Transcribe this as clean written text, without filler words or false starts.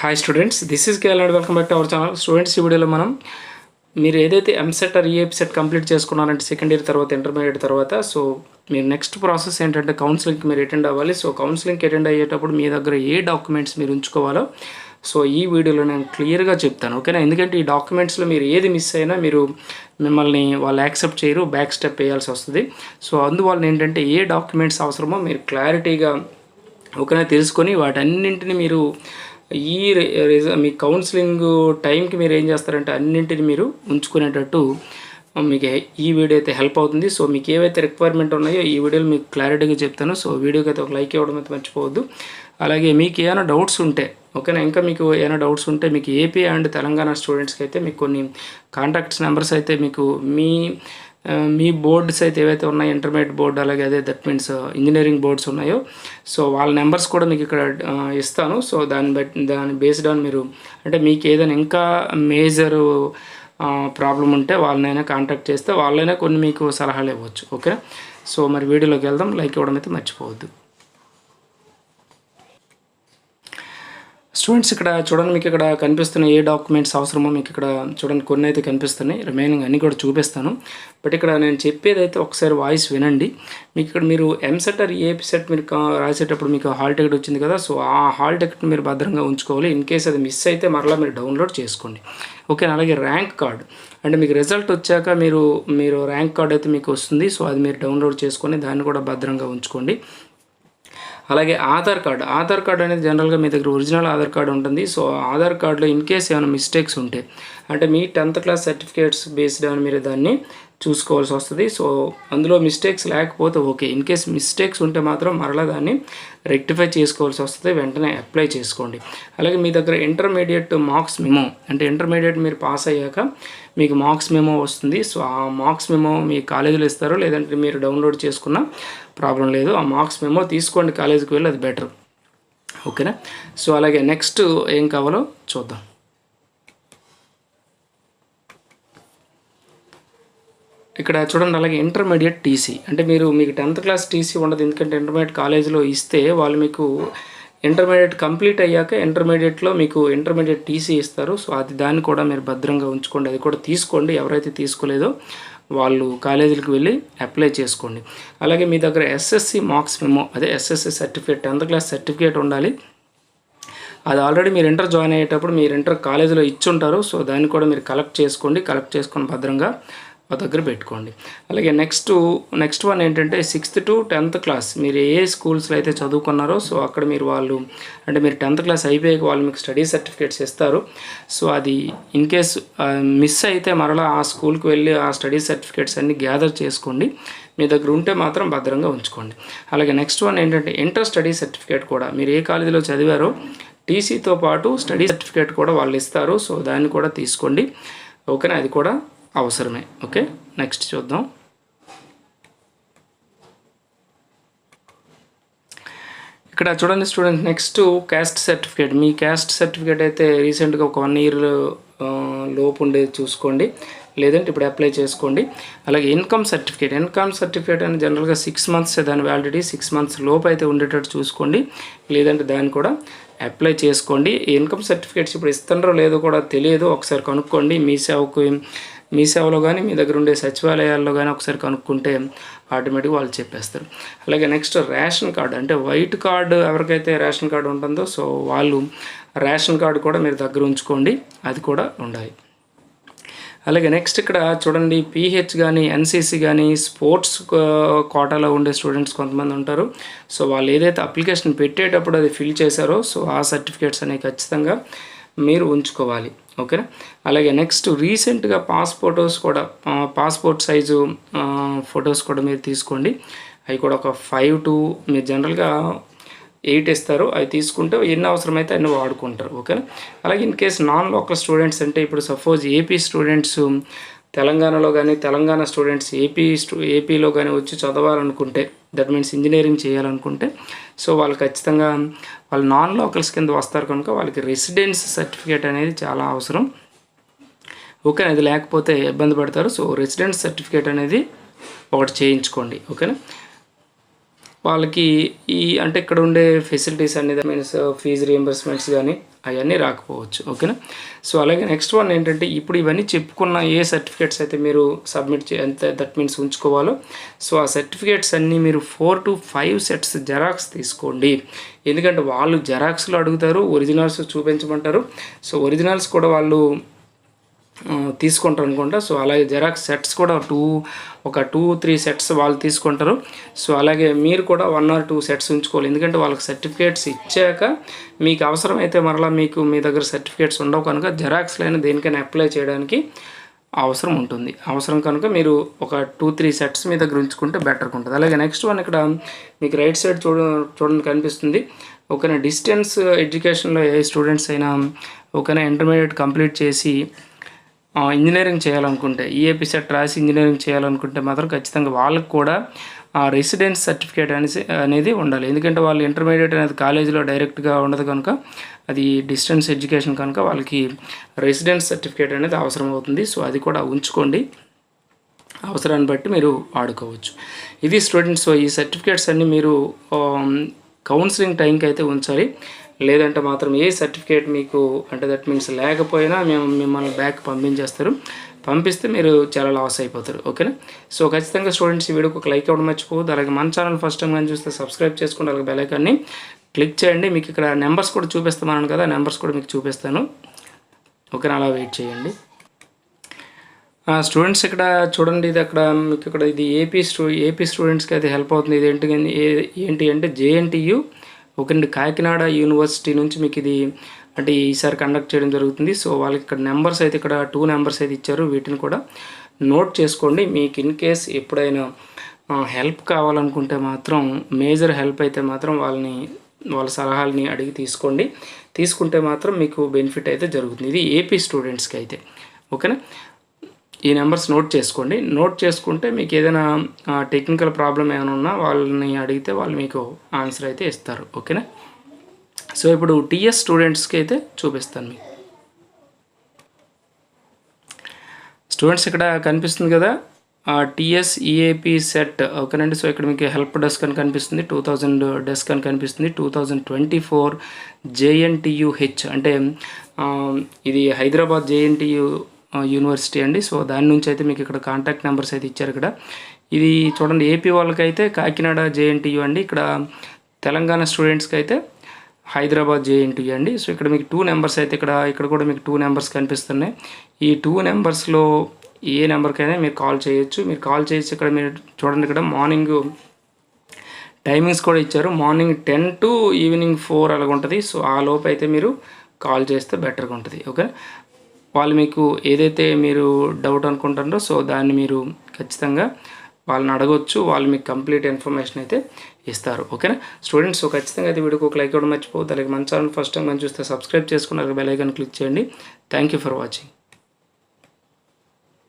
Hi students, this is KL and welcome back to our channel. Students, ఈ వీడియోలో మనం మీరు ఏదైతే ఎంసెట్ ఆర్ ఈఏపీ కంప్లీట్ చేసుకున్నారంటే సెకండ్ ఇయర్ తర్వాత ఇంటర్మీడియట్ తర్వాత, సో మీరు నెక్స్ట్ ప్రాసెస్ ఏంటంటే కౌన్సిలింగ్కి మీరు అటెండ్ అవ్వాలి. సో కౌన్సిలింగ్కి అటెండ్ అయ్యేటప్పుడు మీ దగ్గర ఏ డాక్యుమెంట్స్ మీరు ఉంచుకోవాలో సో ఈ వీడియోలో నేను క్లియర్గా చెప్తాను, ఓకేనా? ఎందుకంటే ఈ డాక్యుమెంట్స్లో మీరు ఏది మిస్ అయినా మిమ్మల్ని వాళ్ళు యాక్సెప్ట్ చేయరు, బ్యాక్ స్టెప్ వేయాల్సి వస్తుంది. సో అందువల్ల ఏంటంటే ఏ డాక్యుమెంట్స్ అవసరమో మీరు క్లారిటీగా ఓకేనా తెలుసుకొని వాటన్నింటిని మీరు మీ కౌన్సిలింగ్ టైంకి మీరు ఏం చేస్తారంటే అన్నింటిని మీరు ఉంచుకునేటట్టు మీకు ఈ వీడియో అయితే హెల్ప్ అవుతుంది. సో మీకు ఏవైతే రిక్వైర్మెంట్ ఉన్నాయో ఈ వీడియోలో మీకు క్లారిటీగా చెప్తాను. సో వీడియోకి అయితే ఒక లైక్ ఇవ్వడం అయితే మర్చిపోవద్దు. అలాగే మీకు ఏమైనా డౌట్స్ ఉంటే ఓకేనా, ఇంకా మీకు ఏమైనా డౌట్స్ ఉంటే మీకు ఏపీ అండ్ తెలంగాణ స్టూడెంట్స్కి అయితే మీకు కొన్ని కాంటాక్ట్స్ నెంబర్స్ అయితే మీకు మీ బోర్డ్స్ అయితే ఏవైతే ఉన్నాయో ఇంటర్మీడియట్ బోర్డు, అలాగే అదే దట్ మీన్స్ ఇంజనీరింగ్ బోర్డ్స్ ఉన్నాయో సో వాళ్ళ నెంబర్స్ కూడా మీకు ఇక్కడ ఇస్తాను. సో దాని బేస్డ్ ఆన్ మీరు అంటే మీకు ఏదైనా ఇంకా మేజర్ ప్రాబ్లం ఉంటే వాళ్ళనైనా కాంటాక్ట్ చేస్తే వాళ్ళైనా కొన్ని మీకు సలహాలు ఇవ్వచ్చు, ఓకే? సో మరి వీడియోలోకి వెళ్దాం. లైక్ ఇవ్వడం అయితే మర్చిపోవద్దు. స్టూడెంట్స్, ఇక్కడ చూడండి, మీకు ఇక్కడ కనిపిస్తున్న ఏ డాక్యుమెంట్స్ అవసరమో మీకు ఇక్కడ చూడండి కొన్ని అయితే కనిపిస్తున్నాయి. రిమైనింగ్ అన్నీ కూడా చూపిస్తాను. బట్ ఇక్కడ నేను చెప్పేది అయితే ఒకసారి వాయిస్ వినండి. మీకు ఇక్కడ మీరు ఎంసెట్ ఆర్ ఏపీ సెట్ మీరు రాసేటప్పుడు మీకు హాల్ టికెట్ వచ్చింది కదా, సో ఆ హాల్ టికెట్ మీరు భద్రంగా ఉంచుకోవాలి. ఇన్ కేస్ అది మిస్ అయితే మరలా మీరు డౌన్లోడ్ చేసుకోండి, ఓకే? అలాగే ర్యాంక్ కార్డ్ అంటే మీకు రిజల్ట్ వచ్చాక మీరు ర్యాంక్ కార్డ్ అయితే మీకు వస్తుంది. సో అది మీరు డౌన్లోడ్ చేసుకొని దాన్ని కూడా భద్రంగా ఉంచుకోండి. అలాగే ఆధార్ కార్డ్ అనేది జనరల్గా మీ దగ్గర ఒరిజినల్ ఆధార్ కార్డు ఉంటుంది. సో ఆధార్ కార్డులో ఇన్ కేస్ ఏమైనా మిస్టేక్స్ ఉంటే అంటే మీ 10th క్లాస్ సర్టిఫికేట్స్ బేస్డ్ అని మీరు దాన్ని చూసుకోవాల్సి వస్తుంది. సో అందులో మిస్టేక్స్ లేకపోతే ఓకే, ఇన్ కేస్ మిస్టేక్స్ ఉంటే మాత్రం మరలా దాన్ని రెక్టిఫై చేసుకోవాల్సి వస్తుంది, వెంటనే అప్లై చేసుకోండి. అలాగే మీ దగ్గర ఇంటర్మీడియట్ మార్క్స్ మెమో అంటే ఇంటర్మీడియట్ మీరు పాస్ అయ్యాక మీకు మార్క్స్ మెమో వస్తుంది. సో ఆ మార్క్స్ మెమో మీ కాలేజీలో ఇస్తారు, లేదంటే మీరు డౌన్లోడ్ చేసుకున్న ప్రాబ్లం లేదు. ఆ మార్క్స్ మెమో తీసుకోండి, కాలేజీకి వెళ్ళి, అది బెటర్, ఓకేనా? సో అలాగే నెక్స్ట్ ఏం కావాలో చూద్దాం. ఇక్కడ చూడండి, అలాగే ఇంటర్మీడియట్ టీసీ అంటే మీకు 10th క్లాస్ టీసీ ఉండదు, ఎందుకంటే ఇంటర్మీడియట్ కాలేజీలో ఇస్తే వాళ్ళు మీకు ఇంటర్మీడియట్ కంప్లీట్ అయ్యాక ఇంటర్మీడియట్లో మీకు ఇంటర్మీడియట్ టీసీ ఇస్తారు. సో దాన్ని కూడా మీరు భద్రంగా ఉంచుకోండి, అది కూడా తీసుకోండి. ఎవరైతే తీసుకోలేదో వాళ్ళు కాలేజీలకు వెళ్ళి అప్లై చేసుకోండి. అలాగే మీ దగ్గర ఎస్ఎస్సి మార్క్స్ మెమో అదే SSC certificate 10th class certificate ఉండాలి. అది ఆల్రెడీ మీరు ఇంటర్ జాయిన్ అయ్యేటప్పుడు మీరు ఇంటర్ కాలేజీలో ఇచ్చుంటారు. సో దాన్ని కూడా మీరు కలెక్ట్ చేసుకొని భద్రంగా దగ్గర పెట్టుకోండి. అలాగే నెక్స్ట్ వన్ ఏంటంటే 6th to 10th క్లాస్ మీరు ఏ స్కూల్స్లో అయితే చదువుకున్నారో సో అక్కడ మీరు 10th క్లాస్ అయిపోయాక వాళ్ళు మీకు స్టడీ సర్టిఫికేట్స్ ఇస్తారు. సో అది ఇన్ కేస్ మిస్ అయితే మరలా ఆ స్కూల్కి వెళ్ళి ఆ స్టడీ సర్టిఫికేట్స్ అన్నీ గ్యాదర్ చేసుకోండి, మీ దగ్గర ఉంటే మాత్రం భద్రంగా ఉంచుకోండి. అలాగే నెక్స్ట్ వన్ ఏంటంటే ఇంటర్ స్టడీ సర్టిఫికేట్ కూడా మీరు ఏ కాలేజీలో చదివారో టీసీతో పాటు స్టడీ సర్టిఫికేట్ కూడా వాళ్ళు ఇస్తారు. సో దాన్ని కూడా తీసుకోండి, ఓకేనా? అది కూడా అవసరమే, ఓకే? నెక్స్ట్ చూద్దాం. ఇక్కడ చూడండి స్టూడెంట్, నెక్స్ట్ క్యాస్ట్ సర్టిఫికేట్. మీ క్యాస్ట్ సర్టిఫికేట్ అయితే రీసెంట్గా ఒక 1 year లోపు ఉండేది చూసుకోండి, లేదంటే ఇప్పుడు అప్లై చేసుకోండి. అలాగే ఇన్కమ్ సర్టిఫికేట్ అని జనరల్గా 6 months దాని వ్యాలిడిటీ, 6 months లోపు అయితే ఉండేటట్టు చూసుకోండి, లేదంటే దాన్ని కూడా అప్లై చేసుకోండి. ఇన్కమ్ సర్టిఫికేట్స్ ఇప్పుడు ఇస్తున్నారో లేదో కూడా తెలియదు, ఒకసారి కనుక్కోండి. మీ సేవలో కానీ మీ దగ్గర ఉండే సచివాలయాల్లో కానీ ఒకసారి కనుక్కుంటే ఆటోమేటిక్గా వాళ్ళు చెప్పేస్తారు. అలాగే నెక్స్ట్ రేషన్ కార్డు అంటే వైట్ కార్డు ఎవరికైతే రేషన్ కార్డు ఉంటుందో సో వాళ్ళు రేషన్ కార్డు కూడా మీరు దగ్గర ఉంచుకోండి, అది కూడా ఉండాలి. అలాగే నెక్స్ట్ ఇక్కడ చూడండి, పీహెచ్ కానీ ఎన్సీసీ కానీ స్పోర్ట్స్ కోటాలో ఉండే స్టూడెంట్స్ కొంతమంది ఉంటారు. సో వాళ్ళు ఏదైతే అప్లికేషన్ పెట్టేటప్పుడు అది ఫిల్ చేశారో సో ఆ సర్టిఫికేట్స్ అనేవి ఖచ్చితంగా మీరు ఉంచుకోవాలి, ఓకేనా? అలాగే నెక్స్ట్ రీసెంట్గా పాస్పోర్ట్ సైజు ఫొటోస్ కూడా మీరు తీసుకోండి. అవి కూడా ఒక 5 to మీరు జనరల్గా 8 ఇస్తారు, అవి తీసుకుంటే ఎన్ని అవసరమైతే అన్ని వాడుకుంటారు, ఓకేనా? అలాగే in case non local students అంటే ఇప్పుడు సపోజ్ ఏపీ స్టూడెంట్స్ తెలంగాణలో కానీ తెలంగాణ స్టూడెంట్స్ ఏపీలో కానీ వచ్చి చదవాలనుకుంటే దట్ మీన్స్ ఇంజనీరింగ్ చేయాలనుకుంటే సో వాళ్ళు ఖచ్చితంగా వాళ్ళు నాన్ లోకల్స్ కింద వస్తారు కనుక వాళ్ళకి రెసిడెన్స్ సర్టిఫికేట్ అనేది చాలా అవసరం, ఓకేనా? అది లేకపోతే ఇబ్బంది పడతారు. సో రెసిడెన్స్ సర్టిఫికేట్ అనేది ఒకటి చేయించుకోండి, ఓకేనా? వాళ్ళకి అంటే ఇక్కడ ఉండే ఫెసిలిటీస్ అనేది మీన్స్ ఫీజు రియంబర్స్మెంట్స్ కానీ అవన్నీ రాకపోవచ్చు. ఓకేనా. సో అలాగే నెక్స్ట్ వన్ ఏంటంటే ఇప్పుడు ఇవన్నీ చెప్పుకున్న ఏ సర్టిఫికేట్స్ అయితే మీరు సబ్మిట్ దట్ మీన్స్ ఉంచుకోవాలో సో ఆ సర్టిఫికేట్స్ అన్నీ మీరు 4 to 5 సెట్స్ జెరాక్స్ తీసుకోండి. ఎందుకంటే వాళ్ళు జెరాక్స్లో అడుగుతారు, ఒరిజినల్స్ చూపించమంటారు. సో ఒరిజినల్స్ కూడా వాళ్ళు తీసుకుంటారు అనుకుంటా. సో అలాగే జెరాక్స్ సెట్స్ కూడా 2-3 సెట్స్ వాళ్ళు తీసుకుంటారు. సో అలాగే మీరు కూడా 1 or 2 సెట్స్ ఉంచుకోవాలి. ఎందుకంటే వాళ్ళకి సర్టిఫికేట్స్ ఇచ్చాక మీకు అవసరమైతే మరలా మీకు మీ దగ్గర సర్టిఫికేట్స్ ఉండవు కనుక జెరాక్స్లైనా దేనికైనా అప్లై చేయడానికి అవసరం ఉంటుంది. అవసరం కనుక మీరు ఒక 2-3 సెట్స్ మీ దగ్గర ఉంచుకుంటే బెటర్గా ఉంటుంది. అలాగే నెక్స్ట్ వన్ ఇక్కడ మీకు రైట్ సైడ్ చూడండి కనిపిస్తుంది. ఓకేనా. డిస్టెన్స్ ఎడ్యుకేషన్లో ఏ స్టూడెంట్స్ అయినా ఓకేనా ఇంటర్మీడియట్ కంప్లీట్ చేసి ఇంజనీరింగ్ చేయాలనుకుంటే ఈఏపీ సెట్ రాసి ఇంజనీరింగ్ చేయాలనుకుంటే మాత్రం ఖచ్చితంగా వాళ్ళకు కూడా రెసిడెన్స్ సర్టిఫికేట్ అనేది ఉండాలి. ఎందుకంటే వాళ్ళు ఇంటర్మీడియట్ అనేది కాలేజీలో డైరెక్ట్గా ఉండదు కనుక అది డిస్టెన్స్ ఎడ్యుకేషన్ కనుక వాళ్ళకి రెసిడెన్స్ సర్టిఫికేట్ అనేది అవసరం అవుతుంది. సో అది కూడా ఉంచుకోండి, అవసరాన్ని బట్టి మీరు వాడుకోవచ్చు. ఇది స్టూడెంట్స్. సో ఈ సర్టిఫికేట్స్ అన్నీ మీరు కౌన్సిలింగ్ టైంకి అయితే ఉంచాలి. లేదంటే మాత్రం ఏ సర్టిఫికేట్ మీకు అంటే దట్ మీన్స్ లేకపోయినా మిమ్మల్ని బ్యాక్ పంపించేస్తారు. పంపిస్తే మీరు చాలా లాస్ అయిపోతారు. ఓకేనా. సో ఖచ్చితంగా స్టూడెంట్స్ ఈ వీడియోకి ఒక లైక్ ఇవ్వడం మర్చిపోవద్దు. అలాగే మన ఛానల్ ఫస్ట్ టైం కానీ చూస్తే సబ్స్క్రైబ్ చేసుకోండి. అలాగే బెల్ ఐకాన్ని క్లిక్ చేయండి. మీకు ఇక్కడ నెంబర్స్ కూడా చూపిస్తామన్నాను కదా, నెంబర్స్ కూడా మీకు చూపిస్తాను. ఓకేనా. అలా వెయిట్ చేయండి. స్టూడెంట్స్ ఇక్కడ చూడండి, ఇది అక్కడ మీకు ఇక్కడ ఇది ఏపీ స్టూడెంట్స్కి అయితే హెల్ప్ అవుతుంది. ఇది ఏంటి అంటే JNTU ఓకేనండి, కాకినాడ యూనివర్సిటీ నుంచి మీకు ఇది అంటే ఈసారి కండక్ట్ చేయడం జరుగుతుంది. సో వాళ్ళకి ఇక్కడ నెంబర్స్ అయితే ఇక్కడ 2 నెంబర్స్ అయితే ఇచ్చారు. వీటిని కూడా నోట్ చేసుకోండి. మీకు ఇన్ కేస్ ఎప్పుడైనా హెల్ప్ కావాలనుకుంటే మాత్రం మేజర్ హెల్ప్ అయితే మాత్రం వాళ్ళ సలహాలని అడిగి తీసుకుంటే మాత్రం మీకు బెనిఫిట్ అయితే జరుగుతుంది. ఇది ఏపీ స్టూడెంట్స్కి అయితే. ఓకేనా. ఈ నెంబర్స్ నోట్ చేసుకోండి. నోట్ చేసుకుంటే మీకు ఏదైనా టెక్నికల్ ప్రాబ్లం ఏమైనా ఉన్నా వాళ్ళని అడిగితే వాళ్ళు మీకు ఆన్సర్ అయితే ఇస్తారు. ఓకేనా. సో ఇప్పుడు TS స్టూడెంట్స్కి అయితే చూపిస్తాను మీకు. స్టూడెంట్స్ ఇక్కడ కనిపిస్తుంది కదా TS EAP సెట్. ఓకేనండి. సో ఇక్కడ మీకు హెల్ప్ డెస్క్ అని కనిపిస్తుంది, 2000 డెస్క్ అని కనిపిస్తుంది. 2024 JNTUH అంటే ఇది హైదరాబాద్ JNTU యూనివర్సిటీ అండి. సో దాని నుంచి అయితే మీకు ఇక్కడ కాంటాక్ట్ నెంబర్స్ అయితే ఇచ్చారు. ఇక్కడ ఇది చూడండి ఏపీ వాళ్ళకైతే కాకినాడ JNTU అండి. ఇక్కడ తెలంగాణ స్టూడెంట్స్కి అయితే హైదరాబాద్ JNTU అండి. సో ఇక్కడ మీకు 2 నెంబర్స్ అయితే ఇక్కడ కూడా మీకు 2 నెంబర్స్ కనిపిస్తున్నాయి. ఈ 2 నెంబర్స్లో ఏ నెంబర్కైనా మీరు కాల్ చేయొచ్చు. మీరు కాల్ చేసి ఇక్కడ మీరు చూడండి ఇక్కడ మార్నింగ్ టైమింగ్స్ కూడా ఇచ్చారు. మార్నింగ్ 10 to ఈవినింగ్ 4 అలాగ ఉంటుంది. సో ఆ లోపు అయితే మీరు కాల్ చేస్తే బెటర్గా ఉంటుంది. ఓకే. వాళ్ళు మీకు ఏదైతే మీరు డౌట్ అనుకుంటారో సో దాన్ని మీరు ఖచ్చితంగా వాళ్ళని అడగొచ్చు. వాళ్ళు మీకు కంప్లీట్ ఇన్ఫర్మేషన్ అయితే ఇస్తారు. ఓకేనా స్టూడెంట్స్. సో ఖచ్చితంగా అయితే వీడియోకి ఒక లైక్ ఇవ్వడం మర్చిపోవద్దు. అలాగే మన ఛానల్ ఫస్ట్ టైం మనం చూస్తే సబ్స్క్రైబ్ చేసుకుని అలాగే బెల్ ఐకాన్ క్లిక్ చేయండి. Thank you for watching.